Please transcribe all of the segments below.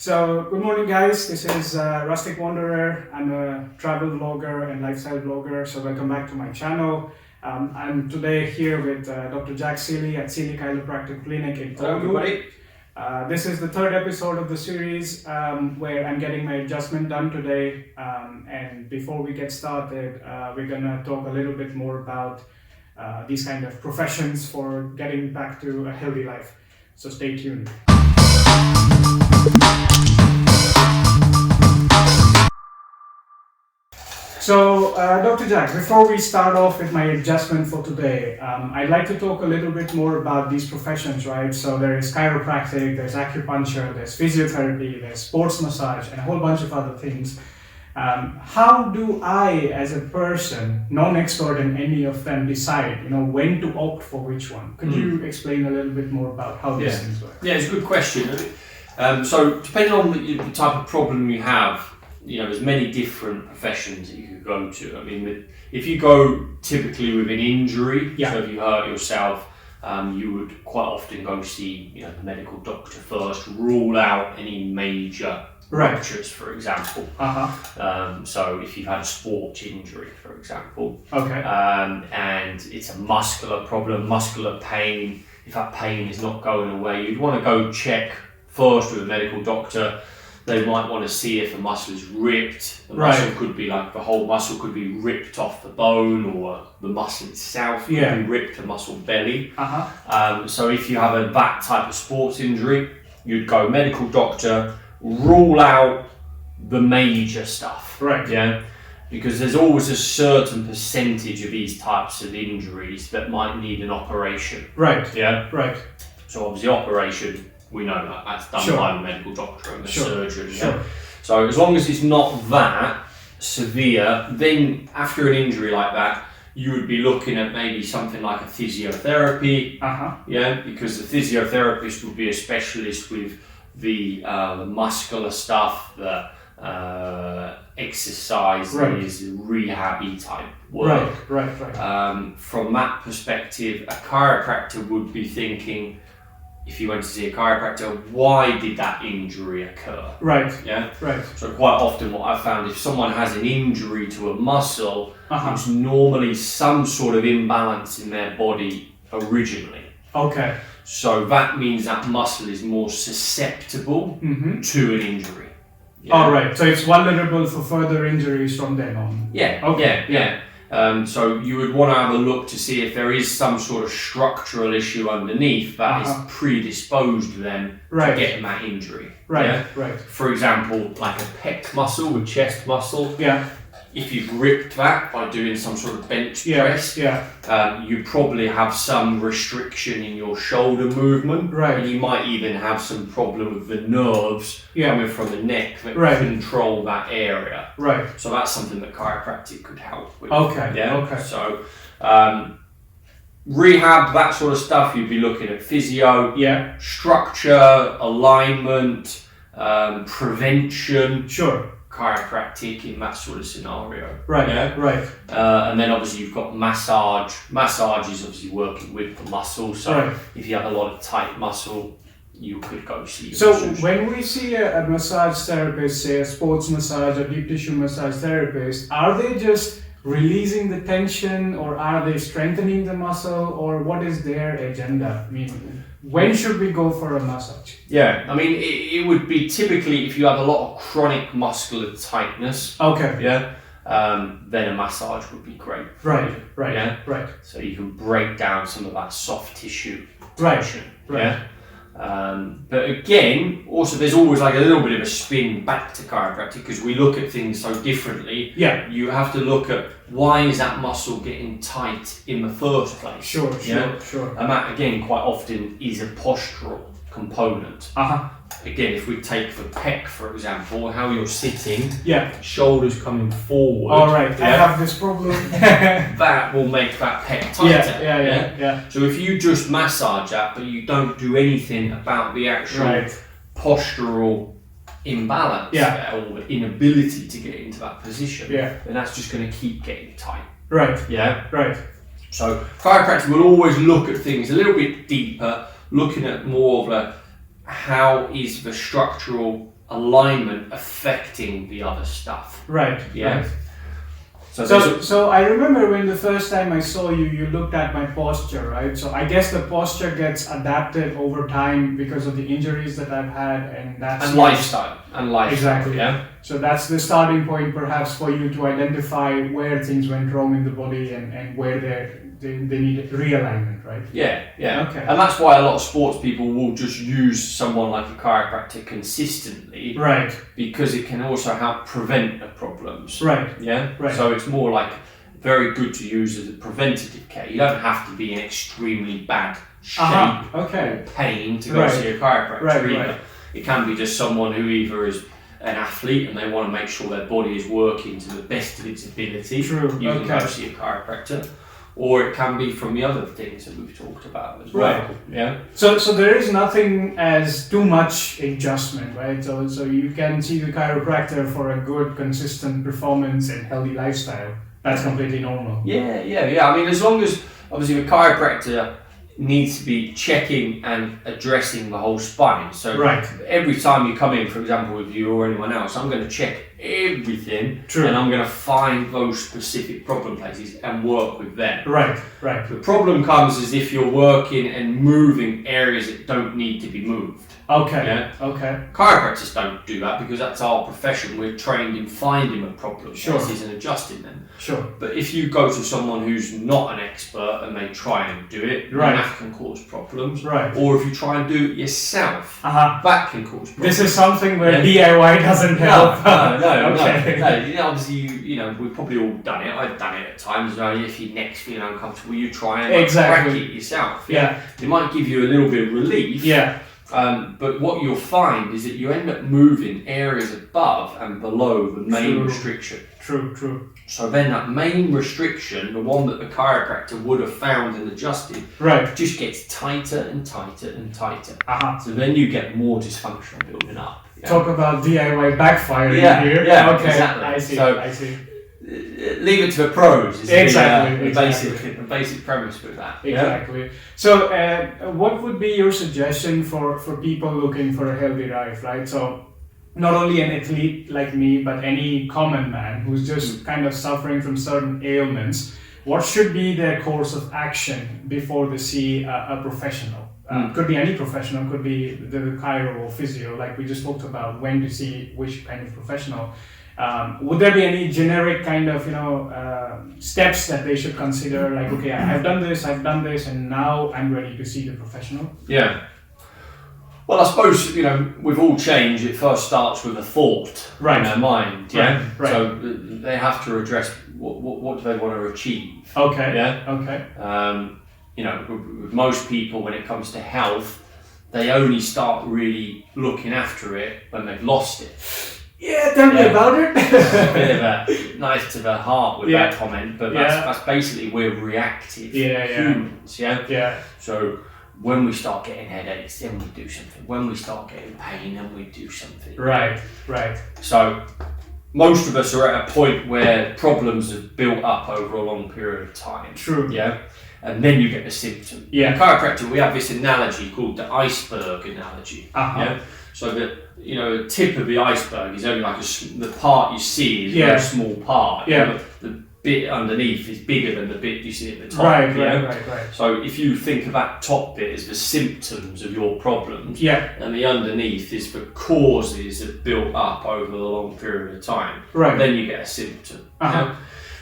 So, good morning, guys. This is Rustic Wanderer. I'm a travel vlogger and lifestyle vlogger. So, welcome back to my channel. I'm today here with Dr. Jack Seeley at Seeley Chiropractic Clinic in Hello, Oulu. everybody. This is the third episode of the series where I'm getting my adjustment done today. And before we get started, we're gonna talk a little bit more about these kind of professions for getting back to a healthy life. So, stay tuned. So, Dr. Jack, before we start off with my adjustment for today, I'd like to talk a little bit more about these professions, right? So there is chiropractic, there's acupuncture, there's physiotherapy, there's sports massage, and a whole bunch of other things. How do I, as a person, non-expert in any of them, decide, when to opt for which one? Could you explain a little bit more about how these things work? Yeah, it's a good question. So depending on the type of problem you have, there's many different professions that you could go to. I mean, if you go typically with an injury, so if you hurt yourself, you would quite often go see the medical doctor first, rule out any major ruptures, for example. So if you've had a sports injury, for example, and it's a muscular problem, muscular pain, if that pain is not going away, you'd want to go check first with a medical doctor. They might want to see if the muscle is ripped. The muscle could be the whole muscle could be ripped off the bone, or the muscle itself could be ripped, the muscle belly. So if you have that type of sports injury, you'd go medical doctor, rule out the major stuff. Because there's always a certain percentage of these types of injuries that might need an operation. So obviously operation, we know that's done by the medical doctor and the surgeon. So as long as it's not that severe, then after an injury like that, you would be looking at maybe something like a physiotherapy. Because the physiotherapist would be a specialist with the muscular stuff, the exercises, rehab-y type work. From that perspective, a chiropractor would be thinking, if you went to see a chiropractor, why did that injury occur? So quite often what I've found, if someone has an injury to a muscle, it's normally some sort of imbalance in their body originally. So that means that muscle is more susceptible to an injury. So it's vulnerable for further injuries from then on. So you would want to have a look to see if there is some sort of structural issue underneath that is predisposed them to getting that injury. For example, like a pec muscle, a chest muscle. If you've ripped that by doing some sort of bench press, you probably have some restriction in your shoulder movement, and you might even have some problem with the nerves coming from the neck that control that area. So that's something that chiropractic could help with. So rehab, that sort of stuff, you'd be looking at physio, structure, alignment, prevention. Chiropractic in that sort of scenario. And then obviously you've got massage. Massage is obviously working with the muscle. So if you have a lot of tight muscle, you could go see. So when we see a massage therapist, say a sports massage or deep tissue massage therapist, are they just releasing the tension, or are they strengthening the muscle, or what is their agenda? I mean, when should we go for a massage? I mean, it would be typically if you have a lot of chronic muscular tightness. Then a massage would be great. So you can break down some of that soft tissue tension. But again, also there's always like a little bit of a spin back to chiropractic, because we look at things so differently. You have to look at, why is that muscle getting tight in the first place? And that again quite often is a postural component. Again, if we take the pec, for example, how you're sitting, shoulders coming forward. I have this problem. That will make that pec tighter. So if you just massage that, but you don't do anything about the actual postural imbalance or the inability to get into that position, then that's just going to keep getting tight. So chiropractic will always look at things a little bit deeper, looking at more of how is the structural alignment affecting the other stuff. Right. Yeah. Right. So, So I remember when the first time I saw you, you looked at my posture, right? So I guess the posture gets adapted over time because of the injuries that I've had, and lifestyle. Exactly. Yeah. So that's the starting point, perhaps, for you to identify where things went wrong in the body and where they need realignment, right? Yeah. Okay. And that's why a lot of sports people will just use someone like a chiropractor consistently. Right. Because it can also help prevent the problems. Right. Yeah. Right. So it's more like very good to use as a preventative care. You don't have to be in extremely bad shape or pain to go see a chiropractor either. Right. It can be just someone who either is an athlete and they want to make sure their body is working to the best of its ability. True. You can go see a chiropractor. Or it can be from the other things that we've talked about as well. Right. Yeah. So there is nothing as too much adjustment, right? So you can see the chiropractor for a good, consistent performance and healthy lifestyle. That's completely normal. Yeah. I mean, as long as obviously the chiropractor needs to be checking and addressing the whole spine. So every time you come in, for example, with you or anyone else, I'm going to check everything. True. And I'm going to find those specific problem places and work with them. Right. The problem comes is if you're working and moving areas that don't need to be moved. Okay. Yeah? Okay. Chiropractors don't do that because that's our profession. We're trained in finding the problem places and adjusting them. Sure. But if you go to someone who's not an expert and they try and do it, then that can cause problems. Right. Or if you try and do it yourself, that can cause problems. This is something where DIY doesn't help. No. Okay. Obviously, we've probably all done it. I've done it at times. If your neck's feeling uncomfortable, you try and crack it yourself. Yeah. It might give you a little bit of relief. Yeah. But what you'll find is that you end up moving areas above and below the main restriction. True. So then that main restriction, the one that the chiropractor would have found and adjusted, just gets tighter and tighter and tighter. So then you get more dysfunction building up. Yeah? Talk about DIY backfiring here. Yeah, okay. Exactly. I see. Leave it to the pros. Is the basic premise with that. Exactly. Yeah? So, what would be your suggestion for people looking for a healthy life, right? So, not only an athlete like me, but any common man who's just kind of suffering from certain ailments, what should be their course of action before they see a professional? Could be any professional, could be the chiro or physio, like we just talked about, when to see which kind of professional. Would there be any generic kind of, steps that they should consider? Like, okay, I've done this, and now I'm ready to see the professional? Yeah. Well, I suppose, with all change, it first starts with a thought in their mind, yeah? Right. So they have to address what do they want to achieve. Okay. Yeah? Okay. With most people, when it comes to health, they only start really looking after it when they've lost it. Yeah, tell me about it. A bit of a knife to the heart with that comment, but that's basically we're reactive humans, Yeah. So when we start getting headaches, then we do something. When we start getting pain, then we do something. Right. So most of us are at a point where problems have built up over a long period of time. True. Yeah. And then you get the symptom. Yeah. In chiropractic, we have this analogy called the iceberg analogy. Yeah. So the tip of the iceberg is only like the part you see is a very small part. Yeah. The bit underneath is bigger than the bit you see at the top. Right. So if you think of that top bit as the symptoms of your problems, and the underneath is the causes that built up over the long period of time, then you get a symptom.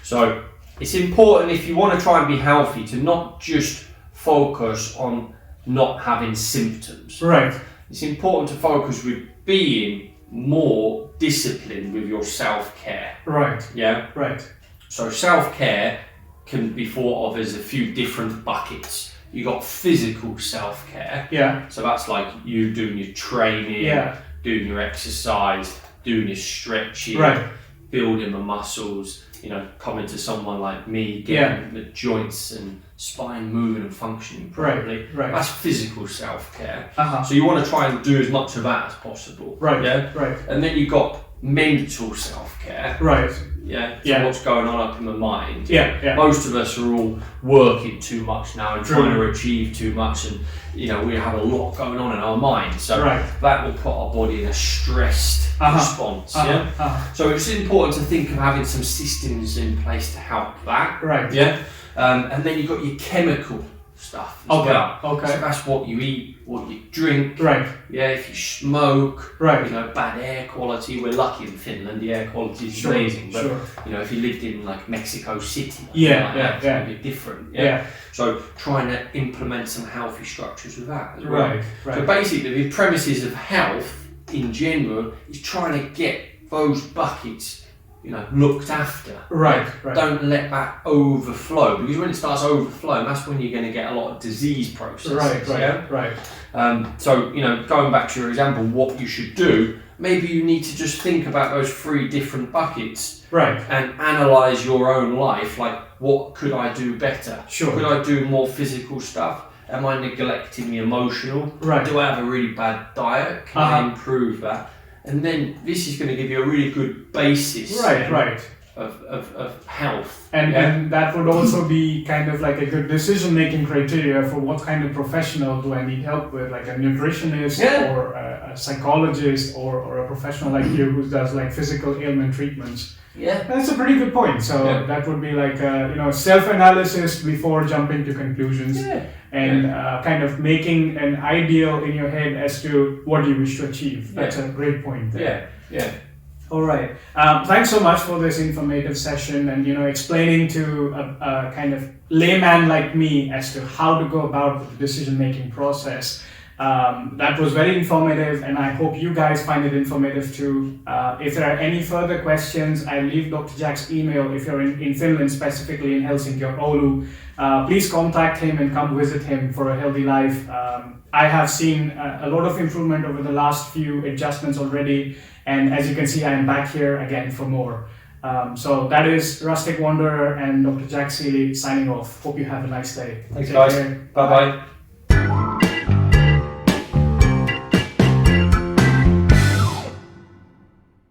So it's important, if you want to try and be healthy, to not just focus on not having symptoms. Right. It's important to focus with being more disciplined with your self-care. Right. Yeah? Right. So self-care can be thought of as a few different buckets. You got physical self-care. Yeah. So that's like you doing your training, doing your exercise, doing your stretching, building the muscles, coming to someone like me, getting the joints and spine moving and functioning properly. Right. That's physical self-care. Uh-huh. So you want to try and do as much of that as possible. Right. Yeah. Right. And then you've got mental self-care. Right. what's going on up in the mind. Most of us are all working too much now and trying to achieve too much, and we have a lot going on in our mind, so that will put our body in a stressed response. So it's important to think of having some systems in place to help that. And then you've got your chemical stuff as well. So that's what you eat, what you drink. If you smoke, bad air quality. We're lucky in Finland, the air quality is amazing. But if you lived in like Mexico City, it's going to be different. So trying to implement some healthy structures with that as well. So basically, the premises of health in general is trying to get those buckets looked after. Don't let that overflow, because when it starts overflowing, that's when you're going to get a lot of disease processes. So going back to your example, what you should do, maybe you need to just think about those 3 different buckets and analyze your own life. Like, what could I do better? Could I do more physical stuff? Am I neglecting the emotional? Do I have a really bad diet? Can I improve that? And then this is going to give you a really good basis of health. And that would also be kind of like a good decision-making criteria for what kind of professional do I need help with, like a nutritionist or a psychologist or a professional like you who does like physical ailment treatments. That's a pretty good point. So that would be like self-analysis before jumping to conclusions, and kind of making an ideal in your head as to what you wish to achieve. That's a great point there. All right. Thanks so much for this informative session, and explaining to a kind of layman like me as to how to go about the decision-making process. That was very informative, and I hope you guys find it informative too. If there are any further questions, I'll leave Dr. Jack's email if you're in Finland, specifically in Helsinki or Oulu. Please contact him and come visit him for a healthy life. I have seen a lot of improvement over the last few adjustments already, and as you can see, I am back here again for more. So that is Rustic Wanderer and Dr. Jack Seeley signing off. Hope you have a nice day. Thanks, guys. Bye-bye.